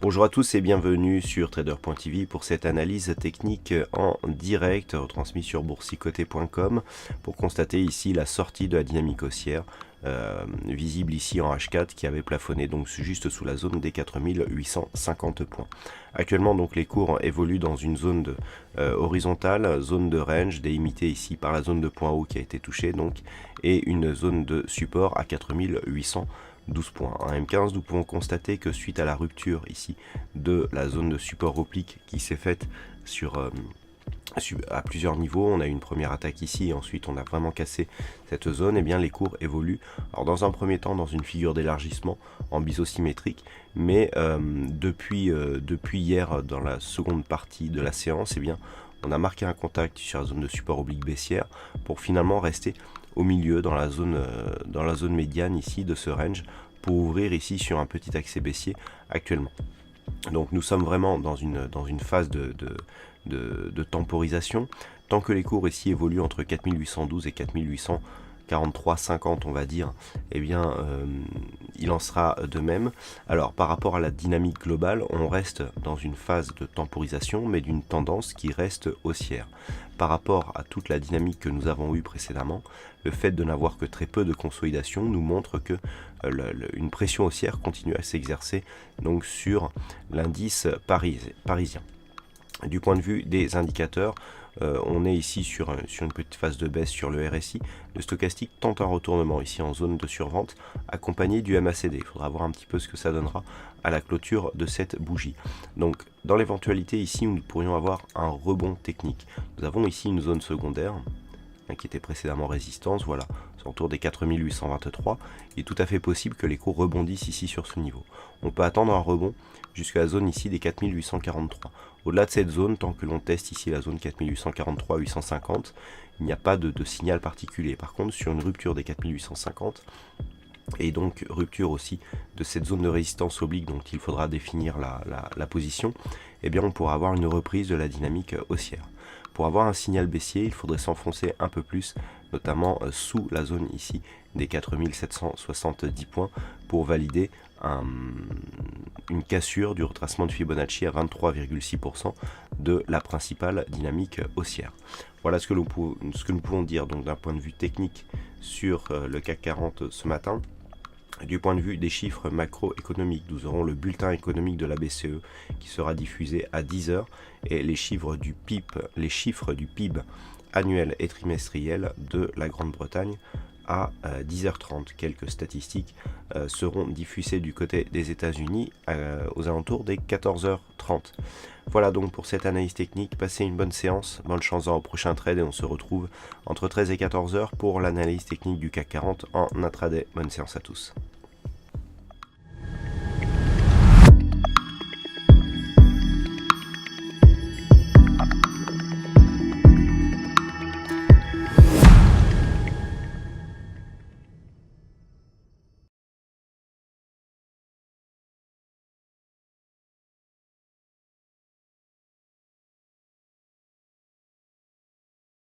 Bonjour à tous et bienvenue sur trader.tv pour cette analyse technique en direct retransmise sur boursicoté.com pour constater ici la sortie de la dynamique haussière visible ici en H4 qui avait plafonné donc juste sous la zone des 4850 points. Actuellement donc les cours évoluent dans une zone horizontale, zone de range délimitée ici par la zone de point haut qui a été touchée donc et une zone de support à 4812 points. En M15, nous pouvons constater que suite à la rupture ici de la zone de support oblique qui s'est faite à plusieurs niveaux, on a eu une première attaque ici et ensuite on a vraiment cassé cette zone, et bien les cours évoluent. Alors dans un premier temps dans une figure d'élargissement en biseau-symétrique, mais depuis hier dans la seconde partie de la séance, et bien on a marqué un contact sur la zone de support oblique baissière pour finalement rester au milieu dans la zone médiane ici de ce range pour ouvrir ici sur un petit accès baissier actuellement. Donc nous sommes vraiment dans une phase de temporisation. Tant que les cours ici évoluent entre 4812 et 4843,50 on va dire, eh bien il en sera de même. Alors par rapport à la dynamique globale, on reste dans une phase de temporisation mais d'une tendance qui reste haussière. Par rapport à toute la dynamique que nous avons eue précédemment, le fait de n'avoir que très peu de consolidation nous montre que une pression haussière continue à s'exercer donc sur l'indice parisien. Du point de vue des indicateurs, on est ici sur une petite phase de baisse sur le RSI. Le stochastique tente un retournement ici en zone de survente accompagné du MACD. Il faudra voir un petit peu ce que ça donnera à la clôture de cette bougie. Donc dans l'éventualité ici où nous pourrions avoir un rebond technique, nous avons ici une zone secondaire qui était précédemment résistance, voilà, c'est autour des 4823. Il est tout à fait possible que les cours rebondissent ici sur ce niveau. On peut attendre un rebond jusqu'à la zone ici des 4843. Au-delà de cette zone, tant que l'on teste ici la zone 4843-850, il n'y a pas de signal particulier. Par contre, sur une rupture des 4850, et donc rupture aussi de cette zone de résistance oblique dont il faudra définir la position, eh bien on pourra avoir une reprise de la dynamique haussière. Pour avoir un signal baissier, il faudrait s'enfoncer un peu plus, notamment sous la zone ici des 4770 points pour valider une cassure du retracement de Fibonacci à 23,6% de la principale dynamique haussière. Voilà ce que nous pouvons dire donc d'un point de vue technique sur le CAC 40 ce matin. Du point de vue des chiffres macroéconomiques, nous aurons le bulletin économique de la BCE qui sera diffusé à 10 h et les chiffres du PIB annuel et trimestriel de la Grande-Bretagne à 10h30. Quelques statistiques seront diffusées du côté des États-Unis aux alentours des 14h30. Voilà donc pour cette analyse technique. Passez une bonne séance, bonne chance au prochain trade et on se retrouve entre 13 et 14h pour l'analyse technique du CAC 40 en intraday. Bonne séance à tous.